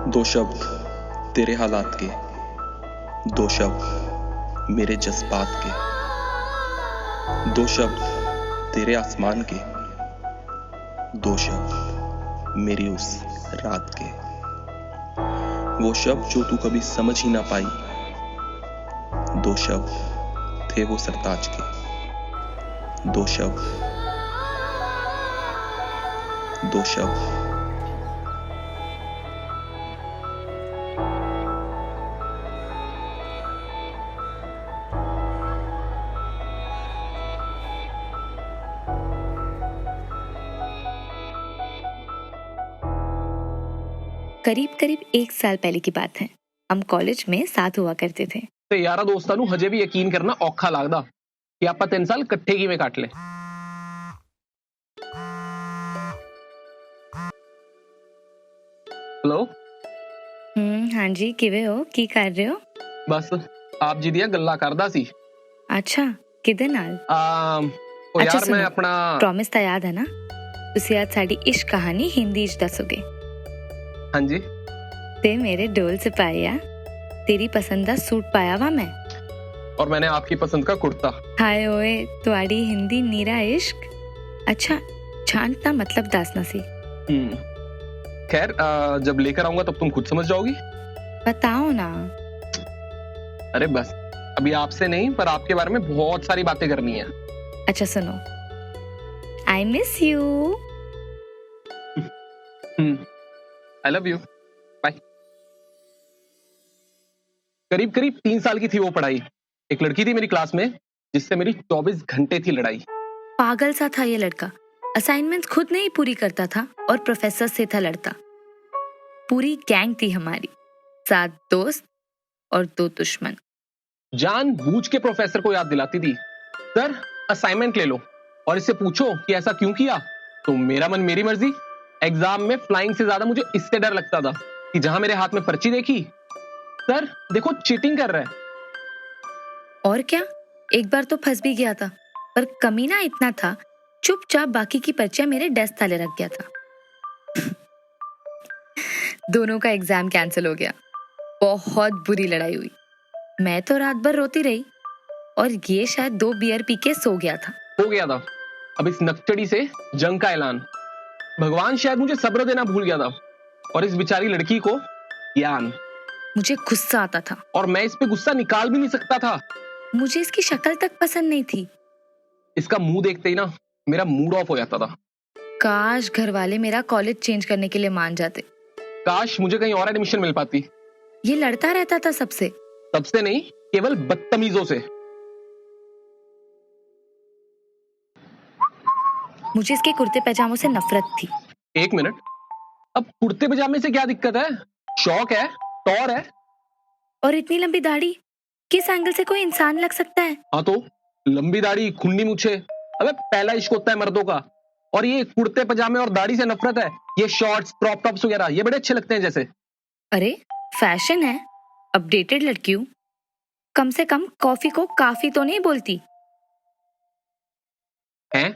दो शब्द तेरे हालात के, दो शब्द मेरे जज्बात के, दो शब्द तेरे आसमान के, दो शब्द मेरी उस रात के। वो शब्द जो तू कभी समझ ही ना पाई, दो शब्द थे वो सरताज के, दो शब्द, दो शब्द। करीब करीब 1 साल पहले की बात है। हम कॉलेज में साथ हुआ करते थे। ਤੇ ਯਾਰਾਂ ਦੋਸਤਾਂ ਨੂੰ ਹਜੇ ਵੀ ਯਕੀਨ ਕਰਨਾ ਔਖਾ ਲੱਗਦਾ ਕਿ ਆਪਾਂ 3 ਸਾਲ ਇਕੱਠੇ ਕਿਵੇਂ ਕੱਟ ਲਏ। ਹੈਲੋ हाँ जी, किवे हो की कर रहे हो? ਬਸ ਆਪ ਜੀ ਦੀਆਂ ਗੱਲਾਂ ਕਰਦਾ ਸੀ। अच्छा किदे नाल? ਉਹ अच्छा ਯਾਰ ਮੈਂ सुनो, ਆਪਣਾ प्रॉमिस ਤਾਂ याद है ना? ਤੁਸੀਂ ਅੱਜ ਸਾਡੀ ਇਸ਼ਕ ਕਹਾਣੀ ਹਿੰਦੀ 'ਚ ਦੱਸੋਗੇ ਹਾਂਜੀ ਤੇ ਮੇਰੇ ਢੋਲ ਸਿਪਾਹੀਆ ਤੇਰੀ ਪਸੰਦ ਦਾ ਸੂਟ ਪਾਇਆ ਵਾ ਮੈਂ। और मैंने आपकी पसंद का कुर्ता। ਹਾਏ ਓਏ ਤੁਹਾਡੀ ਹਿੰਦੀ ਨੀਰਾ ਇਸ਼ਕ। अच्छा छांट ਦਾ मतलब ਦੱਸਣਾ ਸੀ। खैर जब लेकर आऊंगा तब तुम खुद समझ जाओगी। बताओ ना। अरे बस अभी आपसे नहीं पर आपके बारे में बहुत सारी बातें करनी है। अच्छा सुनो, I miss you. I love you. Bye. करीब करीब 3 साल की थी वो पढ़ाई। एक लड़की थी मेरी क्लास में जिससे मेरी 24 घंटे थी लड़ाई। पागल सा था ये लड़का। असाइनमेंट्स खुद नहीं पूरी करता था और प्रोफेसर से था लड़ता। पूरी गैंग थी हमारी, 7 दोस्त और 2 दुश्मन। जानबूझ के प्रोफेसर को याद दिलाती थी, सर असाइनमेंट ले लो और इससे पूछो कि ऐसा क्यों किया। तो मेरा मन मेरी मर्जी। एग्जाम में फ्लाइंग से ज्यादा मुझे इससे डर लगता था कि जहां मेरे हाथ में पर्ची देखी, सर देखो चीटिंग कर रहा है। और क्या, एक बार तो फंस भी गया था, पर कमीना इतना था चुपचाप बाकी की पर्चियां मेरे डेस्क तले रख गया था। दोनों का एग्जाम कैंसिल हो गया। बहुत बुरी लड़ाई हुई। मैं तो रात भर रोती रही और ये शायद 2 बियर पी के सो गया था। हो गया था अब इस नक्चड़ी से जंग का ऐलान। भगवान शायद मुझे सब्र देना भूल गया था और इस बेचारी लड़की को ज्ञान। मुझे गुस्सा आता था और मैं इस पे गुस्सा निकाल भी नहीं सकता था। मुझे इसकी शक्ल तक पसंद नहीं थी। इसका मुंह देखते ही ना मेरा मूड ऑफ हो जाता था। काश घर वाले मेरा कॉलेज चेंज करने के लिए मान जाते। काश मुझे कहीं और एडमिशन मिल पाती। ये लड़ता रहता था सबसे। सबसे नहीं, केवल बदतमीजों से। मुझे इसके कुर्ते पैजामों से नफरत थी। 1 मिनट, अब कुर्ते पजामे से क्या दिक्कत है? शौक है, टौर है। और इतनी लंबी दाढ़ी, किस एंगल से कोई इंसान लग सकता है? हाँ तो लंबी दाढ़ी, खुन्नी मूछे, अबे पहला इश्क होता है मर्दों का। और ये कुर्ते पजामे और दाढ़ी से नफरत है। ये शॉर्ट्स, क्रॉप टॉप्स वगैरह ये बड़े अच्छे लगते हैं जैसे। अरे फैशन है, अपडेटेड लड़की हूं। कम से कम कॉफी को काफी तो नहीं बोलती हैं?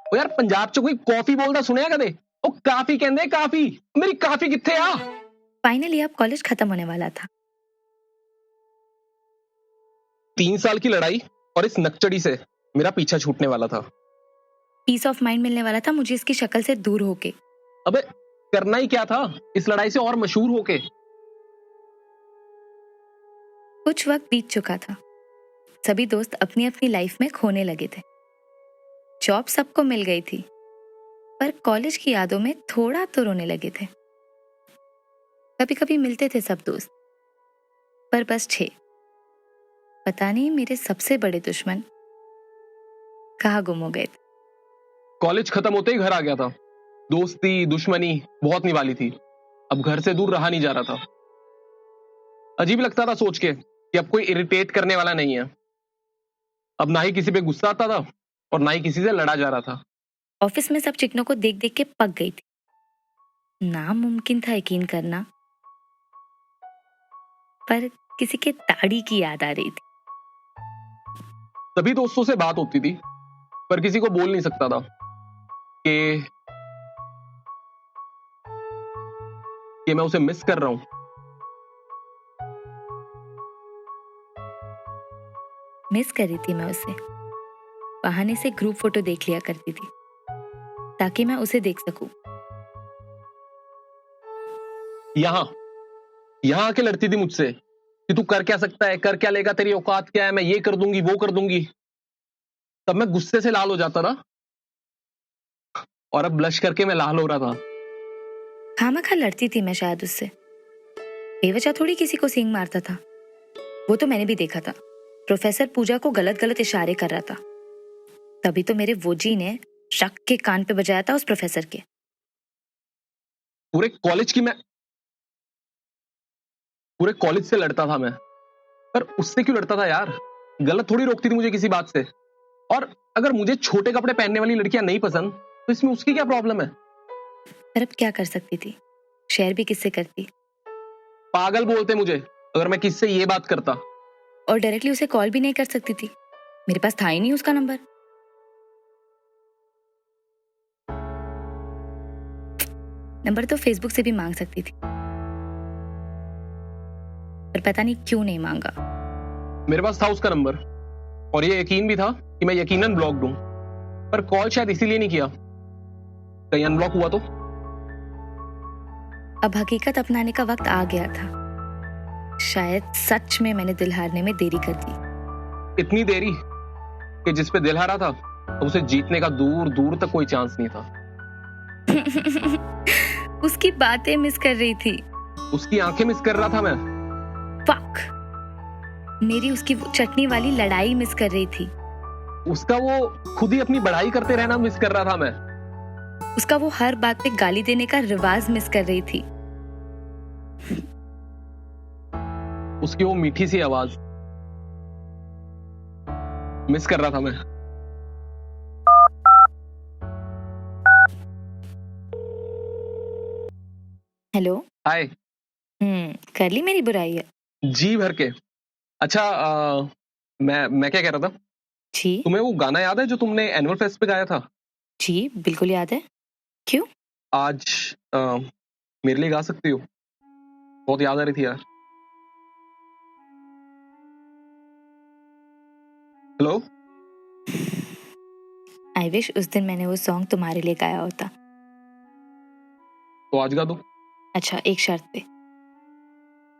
ओ यार पंजाब च कोई कॉफी बोलदा सुनिया कदे? ओ काफी कहंदे काफी। मेरी काफी किथे आ? फाइनली अब कॉलेज खत्म होने वाला था। 3 साल की लड़ाई और इस नकचड़ी से मेरा पीछा छूटने वाला था। पीस ऑफ माइंड मिलने वाला था मुझे इसकी शक्ल से दूर होके। अबे करना ही क्या था इस लड़ाई से और मशहूर होके। कुछ वक्त बीत चुका था। सभी दोस्त अपनी अपनी लाइफ में खोने लगे थे। जॉब सबको मिल गई थी, पर कॉलेज की यादों में थोड़ा तो रोने लगे थे। कभी कभी मिलते थे सब दोस्त, पर बस 6। पता नहीं मेरे सबसे बड़े दुश्मन कहाँ गुम हो गए थे। कॉलेज खत्म होते ही घर आ गया था। दोस्ती दुश्मनी बहुत निभाली थी। अब घर से दूर रहा नहीं जा रहा था। अजीब लगता था सोच के कि अब कोई इरिटेट करने वाला नहीं है। अब ना ही किसी पे गुस्सा आता था और ना ही किसी से लड़ा जा रहा था। ऑफिस में सब चिकनों को देख देख के पक गई थी। नामुमकिन था यकीन करना, पर किसी के दाढ़ी की याद आ रही थी। सभी दोस्तों से बात होती थी पर किसी को बोल नहीं सकता था कि मैं उसे मिस कर रहा हूं। मिस कर रही थी मैं उसे। बहाने से ग्रुप फोटो देख लिया करती थी ताकि मैं उसे देख सकूं। यहाँ यहाँ आके लड़ती थी मुझसे कि तू कर क्या सकता है, कर क्या लेगा, तेरी औकात क्या है, मैं ये कर दूंगी वो कर दूंगी। तब मैं गुस्से से लाल हो जाता था और अब ब्लश करके मैं लाल हो रहा था। खामखा लड़ती थी मैं शायद उससे। बेवजह थोड़ी किसी को सींग मारता था। वो तो मैंने भी देखा था। प्रोफेसर पूजा को गलत गलत इशारे कर रहा था। तभी तो मेरे वोजी ने शक के कान पे बजाया था उस प्रोफेसर के। पूरे कॉलेज से लड़ता था मैं। पर उससे क्यों लड़ता था यार? गलत थोड़ी रोकती थी मुझे किसी बात से। और अगर मुझे छोटे कपड़े पहनने वाली लड़कियां नहीं पसंद तो इसमें उसकी क्या प्रॉब्लम है? पर अब क्या कर सकती थी? शेयर भी किससे करती? पागल बोलते मुझे अगर मैं किससे ये बात करता। और डायरेक्टली उसे कॉल भी नहीं कर सकती थी। मेरे पास था ही नहीं उसका नंबर। नंबर तो फेसबुक से भी मांग सकती थी, पर पता नहीं क्यों नहीं मांगा। मेरे पास था उसका नंबर और ये यकीन भी था कि मैं यकीनन ब्लॉक दूं, पर कॉल शायद इसीलिए नहीं किया। कहीं अनब्लॉक हुआ तो? अब हकीकत अपनाने का वक्त आ गया था। शायद सच में मैंने दिल हारने में देरी कर दी। इतनी देरी कि जिस पे दिल हारा था तो उसे जीतने का दूर दूर तक कोई चांस नहीं था। उसकी बातें मिस कर रही थी। उसकी आंखें मिस कर रहा था मैं। फक। मेरी उसकी वो चटनी वाली लड़ाई मिस कर रही थी। उसका वो खुद ही अपनी बढ़ाई करते रहना मिस कर रहा था मैं। उसका वो हर बात पे गाली देने का रिवाज मिस कर रही थी। उसकी वो मीठी सी आवाज मिस कर रहा था मैं। हेलो। हाय। कर ली मेरी बुराई है? जी भर के। अच्छा मैं क्या कह रहा था? जी तुम्हें वो गाना याद है जो तुमने एनुअल फेस्ट पे गाया था? जी बिल्कुल याद है। क्यों? आज मेरे लिए गा सकती हो? बहुत याद आ रही थी यार। हेलो। आई विश उस दिन मैंने वो सॉन्ग तुम्हारे लिए गाया होता। तो आज गा दो। अच्छा, एक शर्त पे।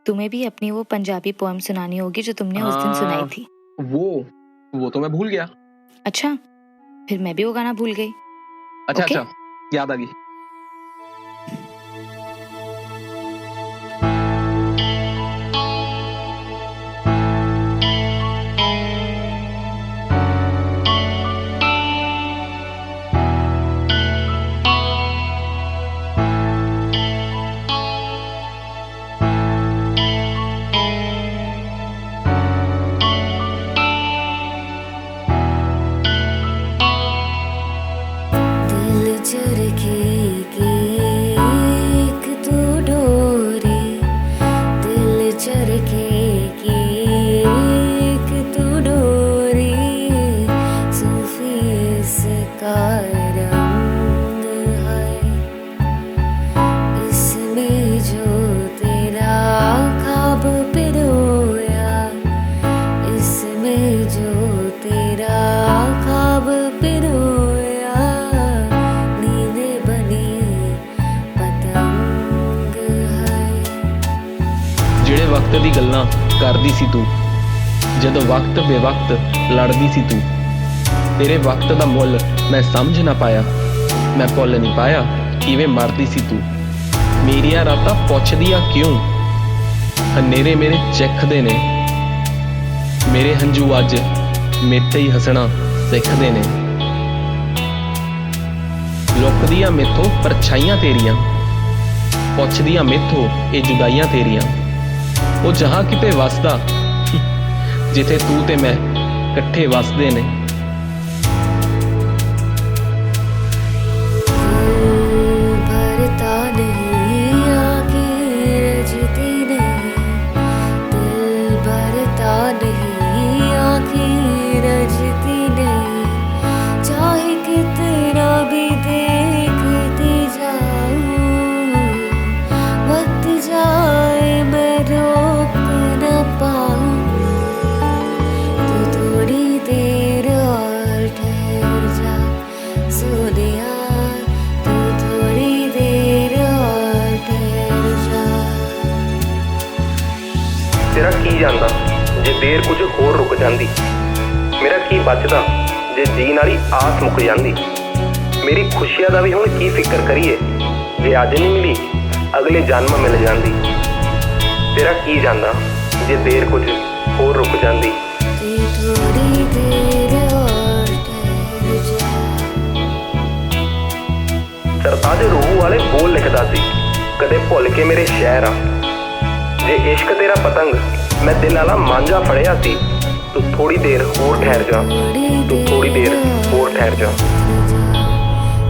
तुम्हें भी अपनी वो पंजाबी पोएम सुनानी होगी जो तुमने उस दिन सुनाई थी। वो तो मैं भूल गया। अच्छा, फिर मैं भी वो गाना भूल गई। अच्छा Okay? अच्छा, याद आ गई। दिल चरखे की एक तू डोरी, दिल चरखे की एक तू डोरी, सूफी इसका रंग है, इसमें जो तेरा ख्वाब पिरोया, इसमें जो तेरा ख्वाब पिरोया, नींदे बनी पतंग है। ਜਿਹੜੇ ਵਕਤ ਦੀ ਗੱਲਾਂ ਕਰਦੀ ਸੀ ਤੂੰ, ਜਦੋਂ ਵਕਤ ਬੇਵਕਤ ਲੜਦੀ ਸੀ ਤੂੰ, ਤੇਰੇ ਵਕਤ ਦਾ ਮੁੱਲ ਮੈਂ ਸਮਝ ਨਾ ਪਾਇਆ, ਮੈਂ ਭੁੱਲ ਨਹੀਂ ਪਾਇਆ ਕਿਵੇਂ ਮਰਦੀ ਸੀ ਤੂੰ। ਮੇਰੀਆਂ ਰਾਤਾਂ ਪੁੱਛਦੀਆਂ ਕਿਉਂ, ਹਨੇਰੇ ਮੇਰੇ ਚਿੱਖਦੇ ਨੇ, ਮੇਰੇ ਹੰਝੂ ਅੱਜ ਮੇਤੇ ਹੀ ਹੱਸਣਾ ਸਿੱਖਦੇ ਨੇ। ਲੁਕਦੀਆਂ ਮੇਥੋਂ ਪਰਛਾਈਆਂ ਤੇਰੀਆਂ, ਪੁੱਛਦੀਆਂ ਮੇਥੋਂ ਇਹ ਜੁਦਾਈਆਂ ਤੇਰੀਆਂ। ਉਹ ਜਹਾਂ ਕਿਤੇ ਵਸਦਾ ਜਿੱਥੇ ਤੂੰ ਤੇ ਮੈਂ ਇਕੱਠੇ ਵਸਦੇ ਨੇ। दिल भरता नहीं आंखें रजती नहीं, दिल भरता नहीं आंखें रजती नहीं, चाहे कितना भी देखती जाऊं, वक्त जाए मैं रोक न पाऊं, तू थोड़ी ਤੇਰਾ ਕੀ ਜਾਂਦਾ ਜੇ ਦੇਰ ਕੁਝ ਹੋਰ ਰੁਕ ਜਾਂਦੀ, ਮੇਰਾ ਕੀ ਬਚਦਾ ਜੇ ਜੀਣ ਵਾਲੀ ਆਸ ਮੁੱਕ ਜਾਂਦੀ। ਮੇਰੀ ਖੁਸ਼ੀਆਂ ਦਾ ਵੀ ਹੁਣ ਕੀ ਫਿਕਰ ਕਰੀਏ, ਜੇ ਅੱਜ ਨਹੀਂ ਮਿਲੀ ਅਗਲੇ ਜਨਮ ਮਿਲ ਜਾਂਦੀ। ਤੇਰਾ ਕੀ ਜਾਂਦਾ ਜੇ ਦੇਰ ਕੁਝ ਹੋਰ ਰੁਕ ਜਾਂਦੀ। कि थोड़ी देर और ठहर जा। ਸਰਤਾਜ ਰੂਹ ਵਾਲੇ ਬੋਲ ਲਿਖਦਾ ਸੀ, ਕਦੇ ਭੁੱਲ ਕੇ ਮੇਰੇ ਸ਼ਹਿਰ ਆ। ਜੇ ਇਸ਼ਕ ਤੇਰਾ ਪਤੰਗ ਮੈਂ ਦਿਲ ਵਾਲਾ ਮਾਂਝਾ ਫੜਿਆ ਸੀ, ਤੂੰ ਥੋੜੀ ਦੇਰ ਹੋਰ ਠਹਿਰ ਜਾ, ਤੂੰ ਥੋੜੀ ਦੇਰ ਹੋਰ ਠਹਿਰ ਜਾ।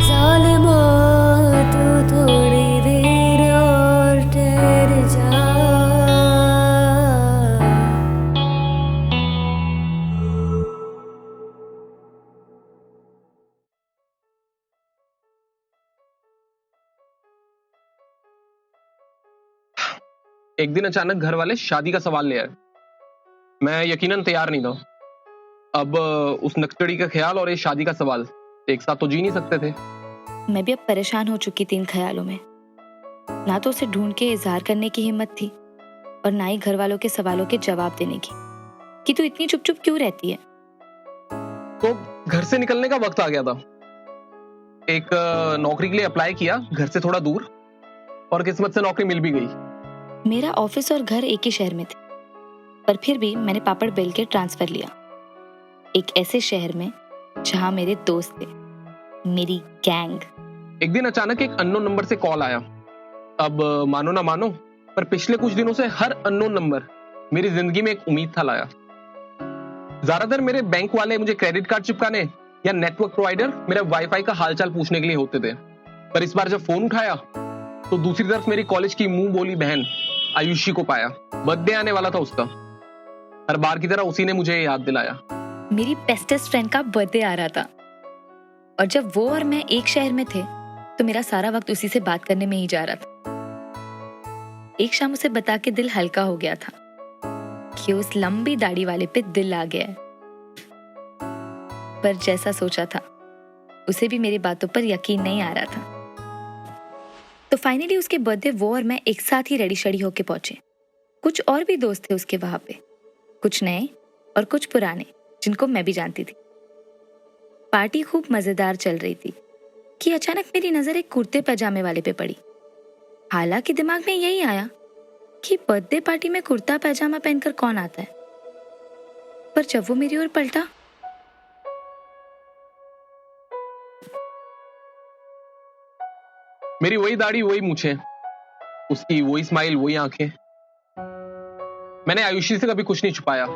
ज़ालिमा तू थोड़ी देर और ठहर जा। एक दिन अचानक घर वाले शादी का सवाल ले आए। मैं यकीनन तैयार नहीं था। अब उस नक्सड़ी का ख्याल और ये शादी का सवाल एक साथ तो जी नहीं सकते थे। मैं भी अब परेशान हो चुकी थी इन ख्यालों में। ना तो उसे ढूंढ के इजहार करने की हिम्मत थी और ना ही घर वालों के सवालों के जवाब देने की कि तू इतनी चुप चुप क्यों रहती है। तो घर से निकलने का वक्त आ गया था। एक नौकरी के लिए अप्लाई किया घर से थोड़ा दूर, और किस्मत से नौकरी मिल भी गई। मेरा ऑफिस और घर एक ही शहर में थे, पर फिर भी मैंने पापड़ बेल के ट्रांसफर लिया एक ऐसे शहर में जहां मेरे दोस्त थे, मेरी गैंग। एक दिन अचानक एक अननोन नंबर से कॉल आया। अब मानो ना मानो, पर पिछले कुछ दिनों से हर अननोन नंबर मेरी जिंदगी में एक उम्मीद था लाया। ज्यादातर मेरे बैंक वाले मुझे क्रेडिट कार्ड चिपकाने या नेटवर्क प्रोवाइडर मेरे वाईफाई का हालचाल पूछने के लिए होते थे, पर इस बार जब फोन उठाया तो दूसरी तरफ मेरी कॉलेज की मुंह बोली बहन आयुषी को पाया। बर्थडे आने वाला था उसका। हर बार की तरह उसी ने मुझे याद दिलाया। मेरी बेस्टेस्ट फ्रेंड का बर्थडे आ रहा था, और जब वो और मैं एक शहर में थे तो मेरा सारा वक्त उसी से बात करने में ही जा रहा था। एक शाम उसे बता के दिल हल्का हो गया था कि उस लंबी दाढ़ी वाले पे दिल आ गया है। पर जैसा सोचा था उसे भी मेरी बातों पर यकीन नहीं आ रहा था। तो फाइनली उसके बर्थडे वो और मैं एक साथ ही रेडी शेडी होके पहुंचे। कुछ और भी दोस्त थे उसके वहां पे, कुछ नए और कुछ पुराने जिनको मैं भी जानती थी। पार्टी खूब मजेदार चल रही थी कि अचानक मेरी नजर एक कुर्ते पैजामे वाले पे पड़ी। हालांकि दिमाग में यही आया कि बर्थडे पार्टी में कुर्ता पैजामा पहनकर कौन आता है, पर जब वो मेरी ओर पलटा मेरी वही दाढ़ी, वही मूछें, उसकी वही स्माइल, वही आंखें। मैंने आयुषी से कभी कुछ नहीं छुपाया।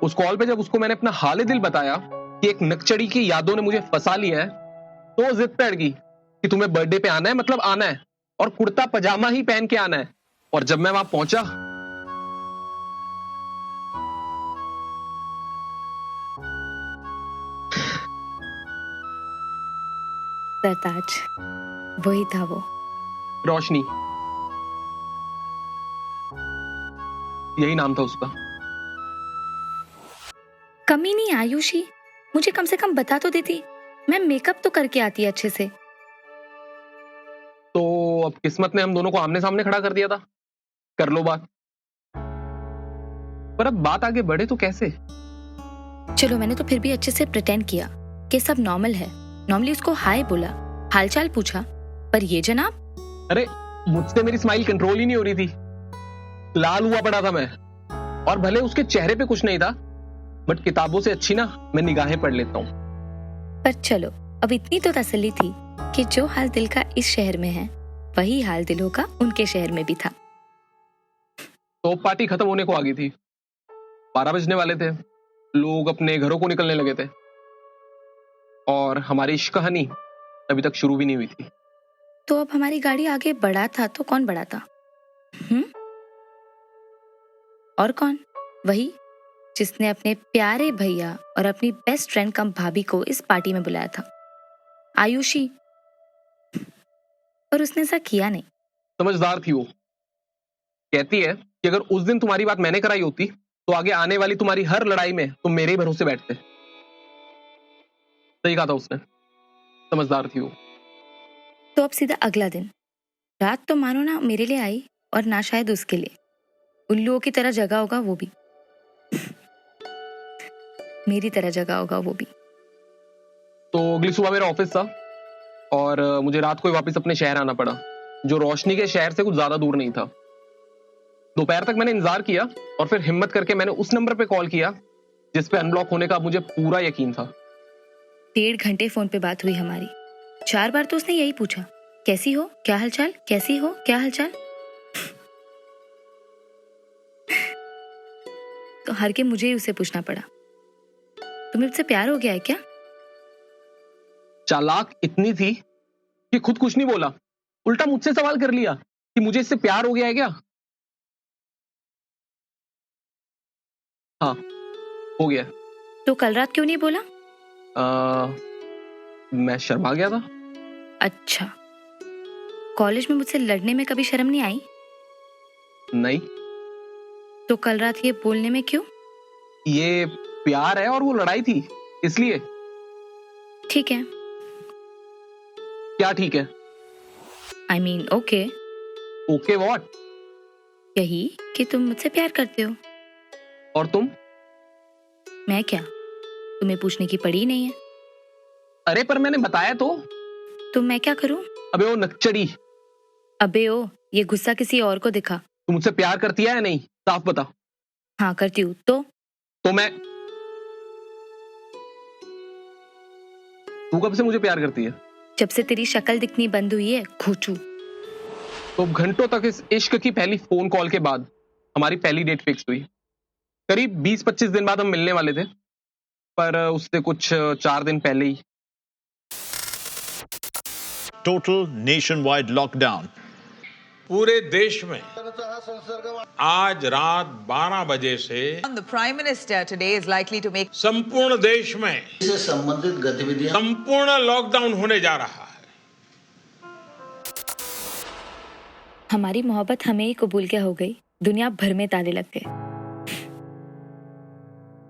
उस कॉल पे जब उसको मैंने अपना हाल दिल बताया कि एक नक्सड़ी की यादों ने मुझे फंसा लिया है, तो वो जिद पे अड़ गई कि तुम्हें बर्थडे पे आना है, मतलब आना है, और कुर्ता पजामा ही पहन के आना है। और जब मैं वहां पहुंचा सरताज, वही था वो। रोशनी, यही नाम था उसका। कमी नहीं आयुषी, मुझे कम से कम बता तो देती, मैं मेकअप तो करके आती अच्छे से। तो अब किस्मत ने हम दोनों को आमने सामने खड़ा कर दिया था। कर लो बात, पर अब बात आगे बढ़े तो कैसे? चलो, मैंने तो फिर भी अच्छे से प्रिटेंड किया कि सब नॉर्मल है। नॉर्मली उसको हाय बोला, हालचाल पूछा, पर ये जनाब, अरे मुझसे मेरी स्माइल कंट्रोल ही नहीं हो रही थी। लाल हुआ पड़ा था मैं, और भले उसके चेहरे पे कुछ नहीं था, बट किताबों से अच्छी ना मैं निगाहें पढ़ लेता हूँ। पर चलो, अब इतनी तो तसल्ली थी कि जो हाल दिल का इस शहर में है वही हाल दिलों का उनके शहर में भी था। तो पार्टी खत्म होने को आ गई थी। 12 बजने वाले थे। लोग अपने घरों को निकलने लगे थे, और हमारी इश्क कहानी अभी तक शुरू भी नहीं हुई थी। तो अब हमारी गाड़ी आगे बढ़ा था तो कौन बढ़ा था? और कौन? वही जिसने अपने प्यारे भैया और अपनी बेस्ट फ्रेंड कम भाभी को इस पार्टी में बुलाया था, आयुषी। पर उसने ऐसा किया नहीं। समझदार थी वो। कहती है कि अगर उस दिन तुम्हारी बात मैंने कराई होती तो आगे आने वाली तुम्हारी हर लड़ाई में तुम मेरे ही भरोसे बैठते। सही कहा था उसने, समझदार थी वो। तो अब सीधा अगला दिन, रात तो मानो ना मेरे लिए आई और ना शायद उसके लिए। उल्लुओं की तरह जगा होगा वो भी, मेरी तरह जगा होगा वो भी। तो अगली सुबह मेरा ऑफिस था और मुझे रात को ही वापस अपने शहर आना पड़ा, जो रोशनी के शहर से कुछ ज्यादा दूर नहीं था। दोपहर तक मैंने इंतजार किया और फिर हिम्मत करके मैंने उस नंबर पे कॉल किया जिस पे अनब्लॉक होने का मुझे पूरा यकीन था। 1.5 घंटे फोन पे बात हुई हमारी। 4 बार तो उसने यही पूछा, कैसी हो, क्या हालचाल, कैसी हो, क्या हालचाल। तो हार के मुझे ही उसे पूछना पड़ा, तुम्हें मुझसे प्यार हो गया है क्या? चालाक इतनी थी कि खुद कुछ नहीं बोला, उल्टा मुझसे सवाल कर लिया कि मुझे इससे प्यार हो गया है क्या। हाँ, हो गया। तो कल रात क्यों नहीं बोला? मैं शर्मा गया था। अच्छा, कॉलेज में मुझसे लड़ने में कभी शर्म नहीं आई? नहीं, तो कल रात ये बोलने में क्यों? ये प्यार है और वो लड़ाई थी इसलिए। ठीक है, क्या ठीक है? I mean okay. Okay what? यही कि तुम मुझसे प्यार करते हो। और तुम? मैं क्या, तुम्हें पूछने की पड़ी नहीं है। अरे पर मैंने बताया तो मैं क्या करूं? अबे वो नक्चड़ी, अबे ओ, ये गुस्सा किसी और को दिखा। तू मुझसे प्यार करती है या नहीं, साफ बता। हाँ करती हूँ। तो मैं, तू कब से मुझे प्यार करती है? जब से तेरी शक्ल दिखनी बंद हुई है, खोचू। तो घंटों तक इस इश्क की पहली फोन कॉल के बाद हमारी पहली डेट फिक्स हुई। करीब 20-25 दिन बाद हम मिलने वाले थे, पर उससे कुछ 4 दिन पहले ही टोटल नेशन वाइड लॉकडाउन। पूरे देश में आज रात 12 बजे से The Prime Minister today is likely to make संपूर्ण देश में से संबंधित गतिविधियां संपूर्ण लॉकडाउन होने जा रहा है। हमारी मोहब्बत हमें ही कबूल क्या हो गई, दुनिया भर में ताले लग गए।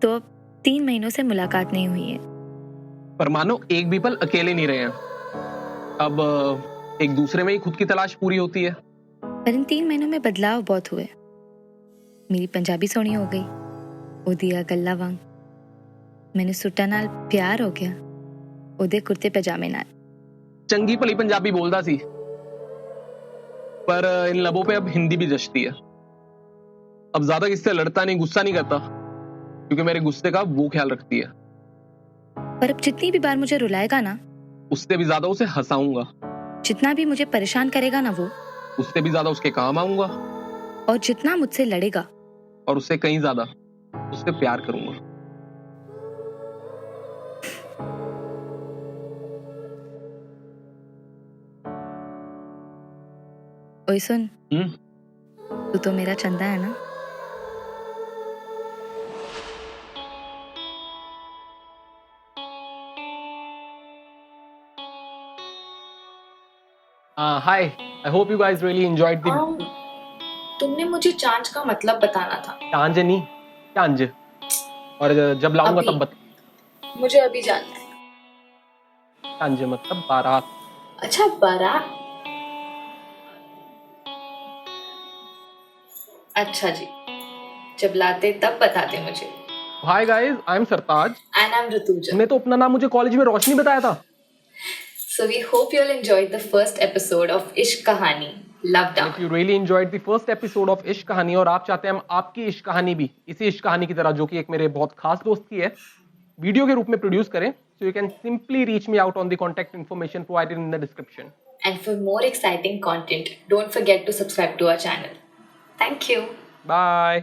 तो अब 3 महीनों से मुलाकात नहीं हुई है। पर मानो एक भी पल अकेले नहीं रहे हैं। अब एक दूसरे में ही खुद की तलाश पूरी होती है। पर इन 3 महीनों में बदलाव बहुत हुए। मेरी पंजाबी सोनी हो गई, ओदिया गल्ला वांग। मैंने सुट्टा नाल प्यार हो गया, ओदे कुर्ते पजामे नाल। चंगी भली पंजाबी बोलदा सी, पर इन लबों पे अब हिंदी भी जचती है। अब ज्यादा किससे लड़ता नहीं, गुस्सा नहीं करता, क्योंकि मेरे गुस्से का वो ख्याल रखती है। पर अब जितनी भी बार मुझे रुलाएगा ना, उससे भी ज्यादा उसे हंसाऊंगा। जितना भी मुझे परेशान करेगा ना, वो उससे भी ज्यादा उसके काम आऊंगा। और जितना मुझसे लड़ेगा, और उससे कहीं ज्यादा उससे प्यार करूंगा। ओए सुन, तू तो मेरा चंदा है ना। Hi, I hope you guys really enjoyed the. तुमने मुझे चांच का मतलब बताना था। चांज नहीं, चांज। और जब लाऊंगा तब बता। मुझे अभी जानना है। चांज मतलब बारात। अच्छा, बारात। अच्छा जी, जब लाते तब बताते मुझे। Hi guys, I am Sartaj and I am Rutuja. तुमने तो अपना नाम मुझे कॉलेज में रोशनी बताया था। So we hope you'll enjoyed the first episode of Ishq Kahani, Love Down. If you really enjoyed the first episode of इश्क कहानी और आप चाहते हैं हम आपकी इश्क कहानी भी इसी इश्क कहानी की तरह, जो कि एक मेरे बहुत खास दोस्त की है, वीडियो के रूप में प्रोड्यूस करें, so you can simply reach me out on the contact information provided in the description. And for more exciting content, don't forget to subscribe to our channel. Thank you. Bye.